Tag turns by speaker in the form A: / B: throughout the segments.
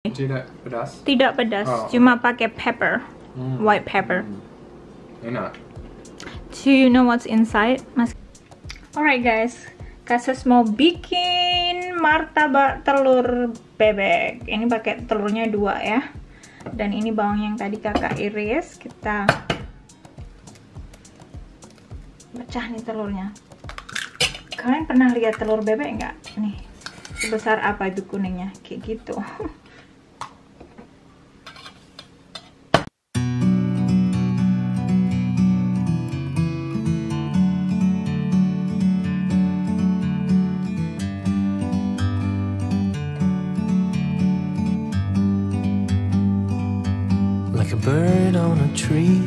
A: Tidak pedas?
B: Tidak pedas, cuma pakai pepper, white pepper.
A: Enak.
B: Do you know what's inside? Alright guys, Kasus mau bikin martabak telur bebek. Ini pakai telurnya 2 ya. Dan ini bawang yang tadi kakak iris, kita pecah nih telurnya. Kalian pernah lihat telur bebek nggak? Nih, sebesar apa itu kuningnya? Kayak gitu.
C: Like a bird on a tree,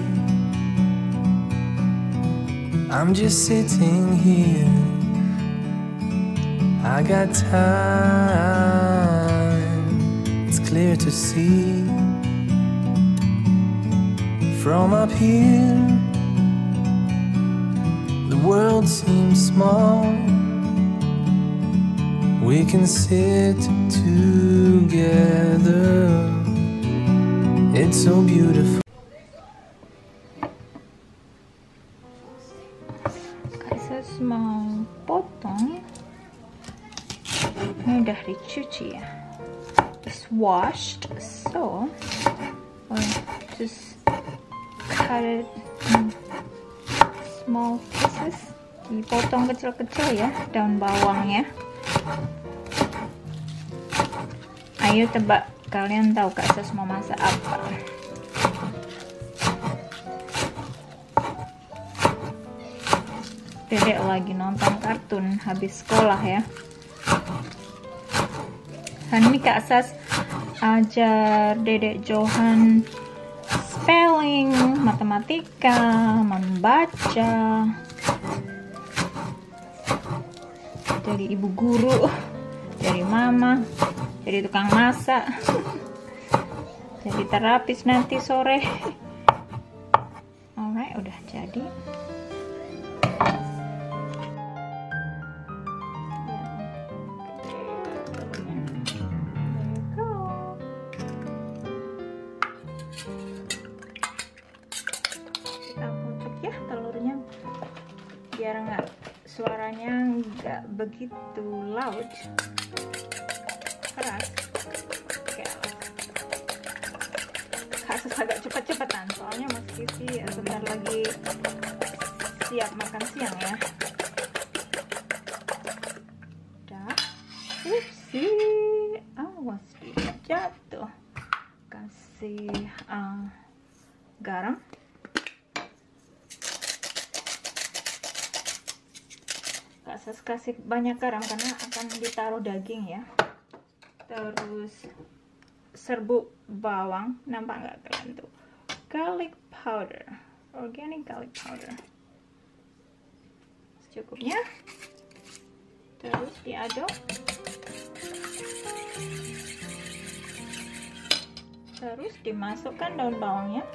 C: I'm just sitting here. I got time, it's clear to see. From up here, the world seems small. We can sit together, it's so beautiful.
B: Kasus mau potong. Ini udah dicuci ya. It's washed, so just cut it in small pieces. Dipotong kecil-kecil ya, daun bawangnya. Ayo tebak, kalian tahu Kak Sus mau masak apa? Dedek lagi nonton kartun habis sekolah ya. Dan ini Kak Sus ajar Dedek Johan spelling, matematika, membaca. Jadi ibu guru, jadi mama, jadi tukang masak, jadi terapis nanti sore. Alright, udah jadi. Kita kocok ya telurnya biar nggak suaranya nggak begitu loud, keras. Kasus agak cepet-cepetan soalnya Mas Kisi sebentar lagi siap makan siang ya. Udah. Upsi, awas jatuh. Kasih garam. Kasus kasih banyak garam karena akan ditaruh daging ya. Terus serbuk bawang, nampak nggak kalian tuh? Garlic powder, organic garlic powder. Secukupnya. Terus diaduk. Terus dimasukkan daun bawangnya.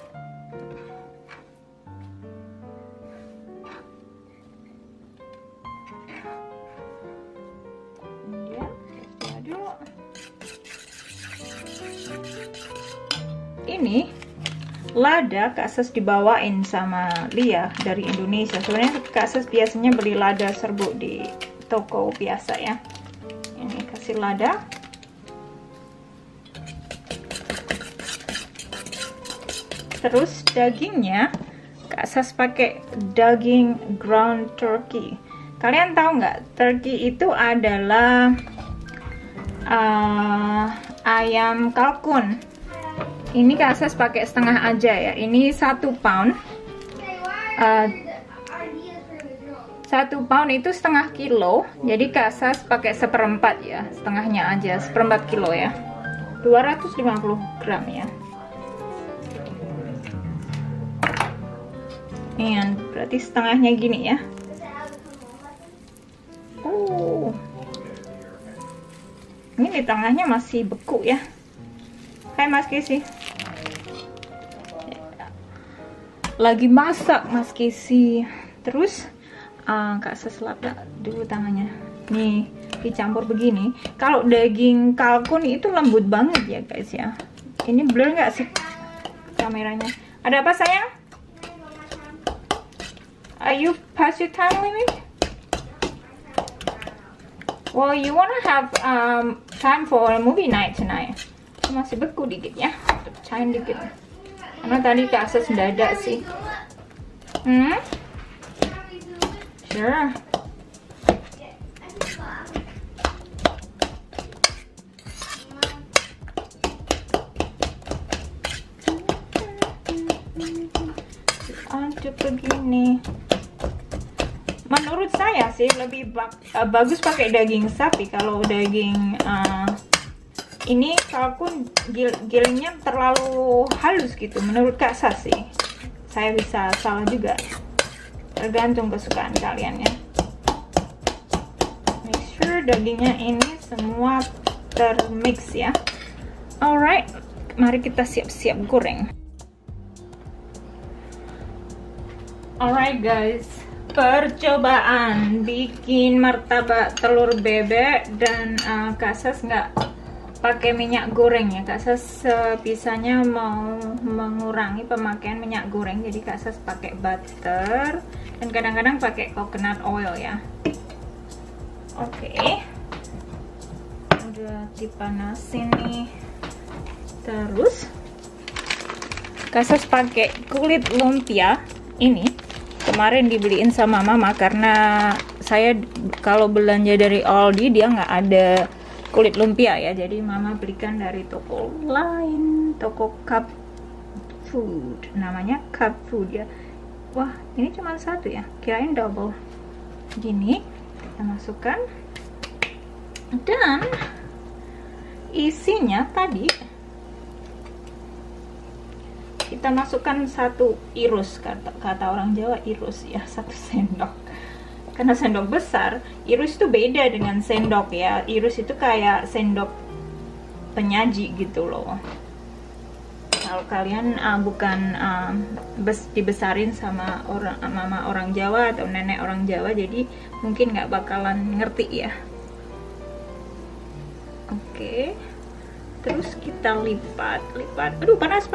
B: Ini lada Kak Sus dibawain sama Lia dari Indonesia. Sebenarnya Kak Sus biasanya beli lada serbuk di toko biasa ya. Ini kasih lada. Terus dagingnya Kak Sus pakai daging ground turkey. Kalian tahu nggak, turkey itu adalah ayam kalkun. Ini Kak Sus pakai setengah aja ya. Ini 1 pound. 1 pound itu setengah kilo. Jadi Kak Sus pakai 1/4 ya. Setengahnya aja, 1/4 kilo ya. 250 gram ya. And berarti setengahnya gini ya. Ini di tengahnya masih beku ya. Hai Mas Kisi. Lagi masak Mas Kisi. Terus Kak Sus lap dulu tangannya. Nih, dicampur begini. Kalau daging kalkun itu lembut banget ya guys ya. Ini blur nggak sih kameranya? Ada apa sayang? Are you past your time limit? Well, you wanna have time for a movie night tonight. Masih beku dikit ya, pecahin dikit. Karena tadi kasus mendadak sih. Sure. Aduk begini. Menurut saya sih lebih bagus pakai daging sapi. Kalau daging ini kalkun gilingnya terlalu halus gitu. Menurut Kak Sas sih. Saya bisa salah juga. Tergantung kesukaan kalian ya. Make sure dagingnya ini semua termix ya. Alright, mari kita siap-siap goreng. Alright guys, percobaan bikin martabak telur bebek dan Kak Sas nggak pakai minyak goreng ya. Kak Sas sebisanya mau mengurangi pemakaian minyak goreng, jadi Kak Sas pakai butter dan kadang-kadang pakai coconut oil ya. Oke, udah dipanasin nih. Terus Kak Sas pakai kulit lumpia ini. Kemarin dibeliin sama mama karena saya kalau belanja dari Aldi dia nggak ada kulit lumpia ya, jadi mama belikan dari toko lain, toko Cup Food, namanya Cup Food ya. Wah, ini cuma satu ya, kirain double. Gini kita masukkan dan isinya tadi kita masukkan satu irus, kata orang Jawa irus ya, 1 sendok. Karena sendok besar, irus itu beda dengan sendok ya. Irus itu kayak sendok penyaji gitu loh. Kalau kalian bukan dibesarin sama mama orang Jawa atau nenek orang Jawa, jadi mungkin nggak bakalan ngerti ya. Oke. Terus kita lipat. Aduh, panas.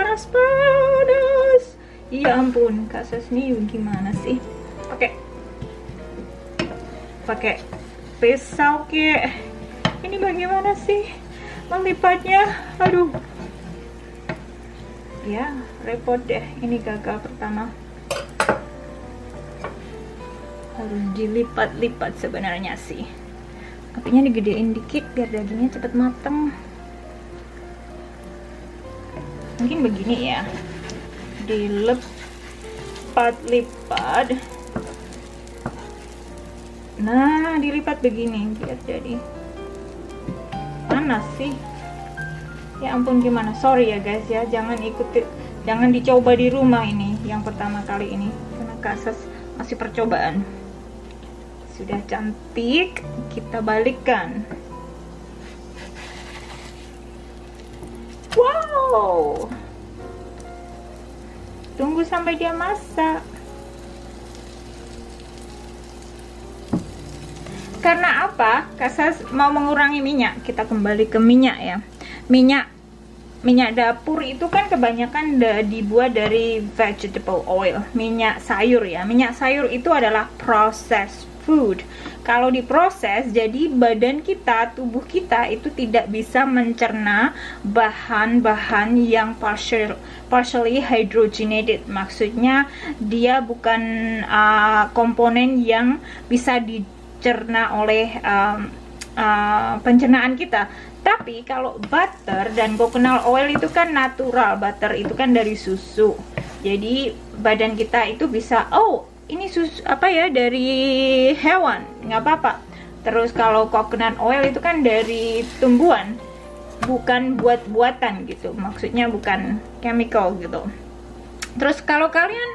B: Ya ampun, Kak Sas nih gimana sih? Pakai pisau ke. Ini bagaimana sih melipatnya? Aduh. Ya, repot deh. Ini gagal pertama. Harus dilipat-lipat sebenarnya sih. Apinya digedein dikit biar dagingnya cepet mateng. Mungkin begini ya, dilipat-lipat. Nah, dilipat begini biar jadi panas sih. Ya ampun, gimana? Sorry ya guys ya, jangan dicoba di rumah ini yang pertama kali ini karena Kak Sas masih percobaan. Sudah cantik, kita balikkan. Wow, tunggu sampai dia masak. Karena apa? Kak Sas mau mengurangi minyak. Kita kembali ke minyak ya. Minyak dapur itu kan kebanyakan dibuat dari vegetable oil, minyak sayur ya. Minyak sayur itu adalah processed food. Kalau diproses, jadi badan kita, tubuh kita itu tidak bisa mencerna bahan-bahan yang partially hydrogenated. Maksudnya dia bukan komponen yang bisa dicerna oleh pencernaan kita. Tapi kalau butter dan coconut oil itu kan natural. Butter itu kan dari susu. Jadi badan kita itu bisa, oh ini susu apa ya, dari hewan, nggak apa-apa. Terus kalau coconut oil itu kan dari tumbuhan, bukan buat-buatan gitu, maksudnya bukan chemical gitu. Terus kalau kalian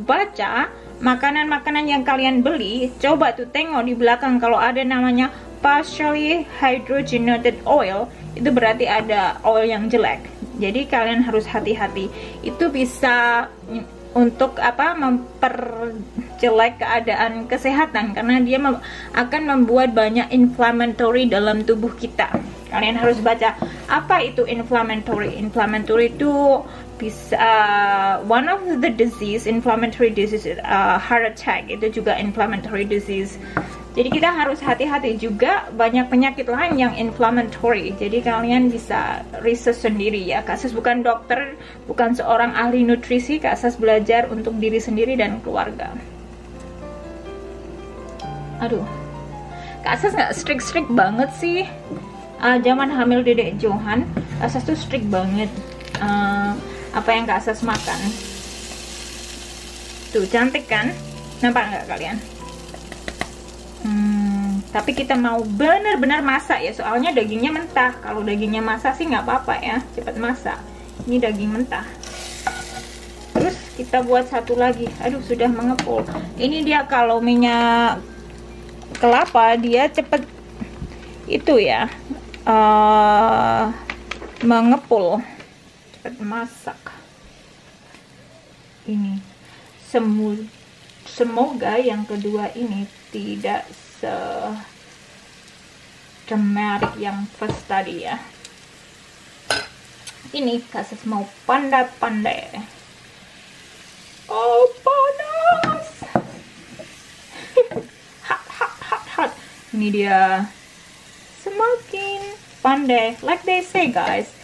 B: baca makanan-makanan yang kalian beli, coba tuh tengok di belakang kalau ada namanya partially hydrogenated oil, itu berarti ada oil yang jelek. Jadi kalian harus hati-hati. Itu bisa untuk apa, jelek keadaan kesehatan, karena dia akan membuat banyak inflammatory dalam tubuh kita. Kalian harus baca apa itu inflammatory. Inflammatory itu bisa one of the disease, inflammatory disease, heart attack itu juga inflammatory disease. Jadi kita harus hati-hati juga, banyak penyakit lain yang inflammatory. Jadi kalian bisa research sendiri ya. Kak Sas bukan dokter, bukan seorang ahli nutrisi. Kak Sas belajar untuk diri sendiri dan keluarga. Aduh, Kak Sas nggak strict banget sih. Zaman hamil Dedek Johan, Kak Sas tuh strict banget. Apa yang Kak Sas makan. Tuh cantik kan? Nampak nggak kalian? Tapi kita mau benar-benar masak ya, soalnya dagingnya mentah. Kalau dagingnya masak sih nggak apa-apa ya, cepat masak. Ini daging mentah. Terus kita buat satu lagi. Aduh, sudah mengepul. Ini dia kalau minyak kelapa dia cepat itu ya, mengepul, cepat masak. Ini semoga yang kedua ini tidak dramatic yang first tadi ya. Ini Kak Sas mau pandai-pandai. Oh, panas. hot. Ini dia semakin pandai. Like they say guys,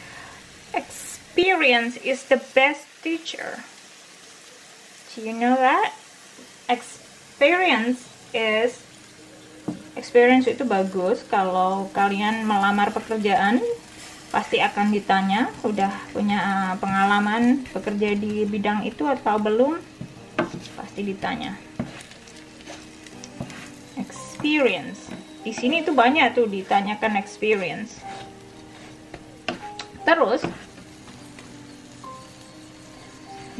B: experience is the best teacher. Do you know that? Experience itu bagus. Kalau kalian melamar pekerjaan pasti akan ditanya, udah punya pengalaman bekerja di bidang itu atau belum, pasti ditanya. Experience di sini tuh banyak tuh ditanyakan experience. Terus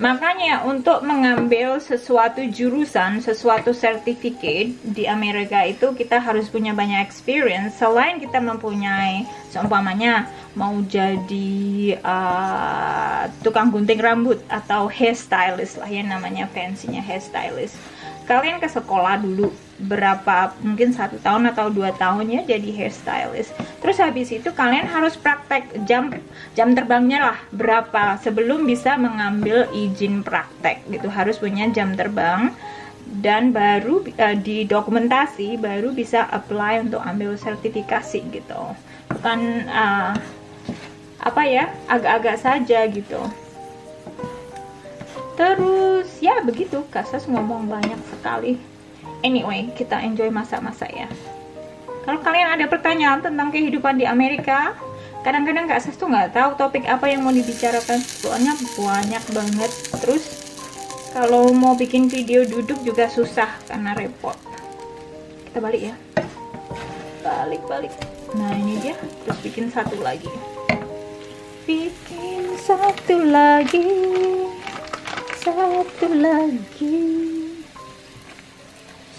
B: makanya untuk mengambil sesuatu jurusan, sesuatu sertifikat di Amerika itu kita harus punya banyak experience. Selain kita mempunyai, seumpamanya mau jadi tukang gunting rambut atau hairstylist lah ya, namanya fancy-nya hairstylist. Kalian ke sekolah dulu berapa, mungkin 1 tahun atau 2 tahun ya jadi hairstylist. Terus habis itu kalian harus praktek, jam terbangnya lah berapa sebelum bisa mengambil izin praktek gitu. Harus punya jam terbang dan baru di dokumentasi baru bisa apply untuk ambil sertifikasi gitu. Bukan apa ya, agak-agak saja gitu. Terus ya begitu, Kak Sas ngomong banyak sekali. Anyway, kita enjoy masak-masak ya. Kalau kalian ada pertanyaan tentang kehidupan di Amerika, kadang-kadang Kak Sas tuh nggak tahu topik apa yang mau dibicarakan, soalnya banyak banget. Terus kalau mau bikin video duduk juga susah karena repot. Kita balik ya. Balik. Nah ini dia, terus bikin satu lagi. Bikin satu lagi.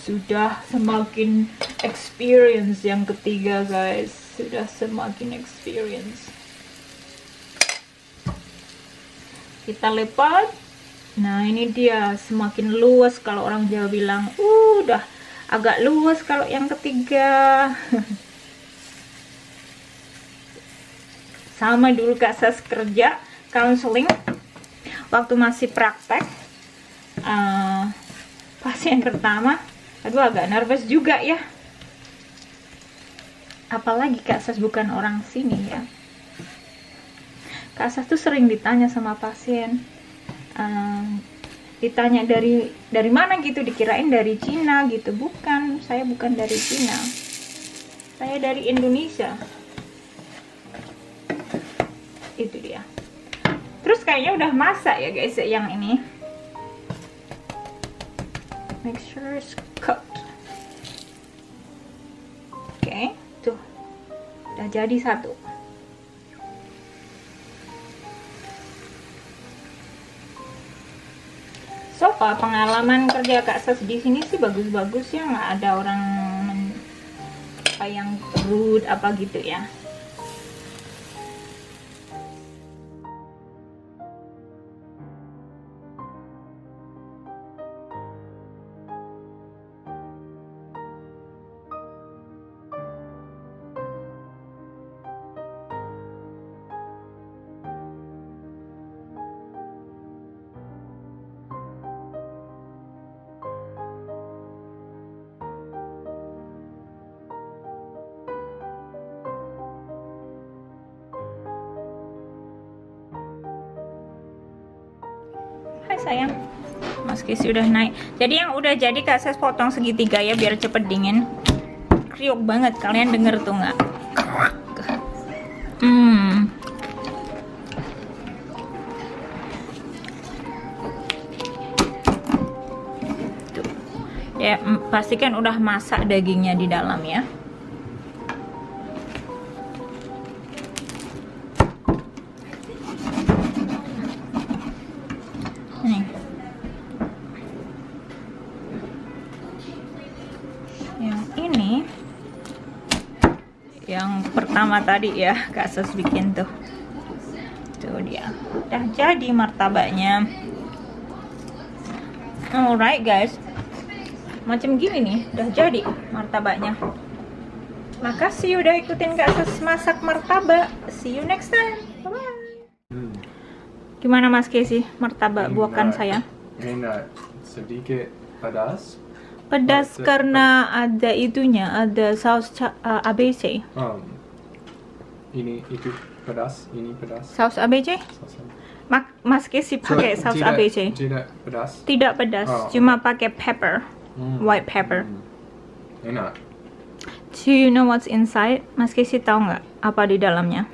B: Sudah semakin experience yang ketiga guys, sudah semakin experience. Kita lipat. Nah ini dia, semakin luas. Kalau orang Jawa bilang udah agak luas kalau yang ketiga. Sama dulu Kak Sas kerja counseling waktu masih praktek, pas yang pertama, aduh agak nervous juga ya. Apalagi Kak Sas bukan orang sini ya. Kak Sas tuh sering ditanya sama pasien, ditanya dari mana gitu, dikirain dari Cina gitu. Bukan, saya bukan dari Cina, saya dari Indonesia. Itu dia. Terus kayaknya udah masak ya guys yang ini. Make sure it's cooked. Oke, tuh udah jadi satu. So far pengalaman kerja Kak Sas di sini sih bagus-bagus ya, nggak ada orang apa yang rude apa gitu ya. sayang. Mas Casey udah naik. Jadi yang udah jadi Kak Ses potong segitiga ya biar cepet dingin. Kriuk banget, kalian denger tuh nggak? Tuh. Ya pastikan udah masak dagingnya di dalam ya. Nih. Yang ini yang pertama tadi ya Kak Sus bikin tuh dia udah jadi martabaknya. Alright guys, macam gini nih udah jadi martabaknya. Makasih udah ikutin Kak Sus masak martabak. See you next time, bye bye. Gimana Mas Casey martabak buakan saya?
A: Enak, sedikit pedas.
B: Pedas karena ada itunya, ada saus ABC.
A: Ini itu pedas, ini pedas.
B: Saus ABC? Mas Casey pakai saus ABC.
A: Tidak pedas.
B: Tidak pedas, cuma pakai pepper, white pepper.
A: Enak.
B: Do you know what's inside? Mas Casey tahu nggak apa di dalamnya?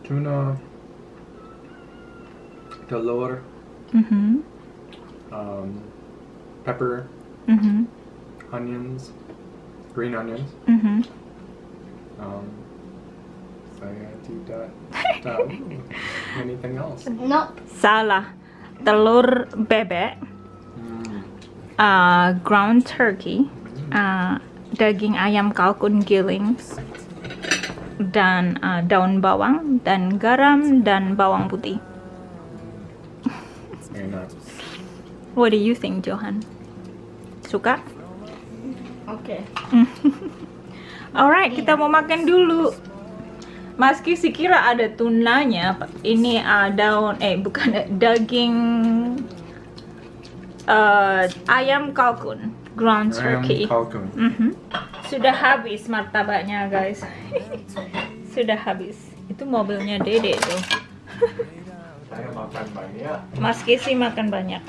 A: Tuna, telur, pepper, onions, green onions. Saya tidak tahu anything else.
B: Nope. Salah. Telur bebek, ground turkey, daging ayam kalkun giling, dan daun bawang, dan garam, dan bawang putih.
A: Enak.
B: What do you think, Johan? Suka?
D: Oke.
B: Alright, kita mau makan dulu. Mas Casey kira ada tunanya. Ini daun, bukan daging ayam kalkun, ground turkey.
A: Ayam kalkun.
B: Sudah habis martabaknya guys. Sudah habis. Itu mobilnya Dede tuh.
A: Saya makan banyak.
B: Mas Casey makan banyak.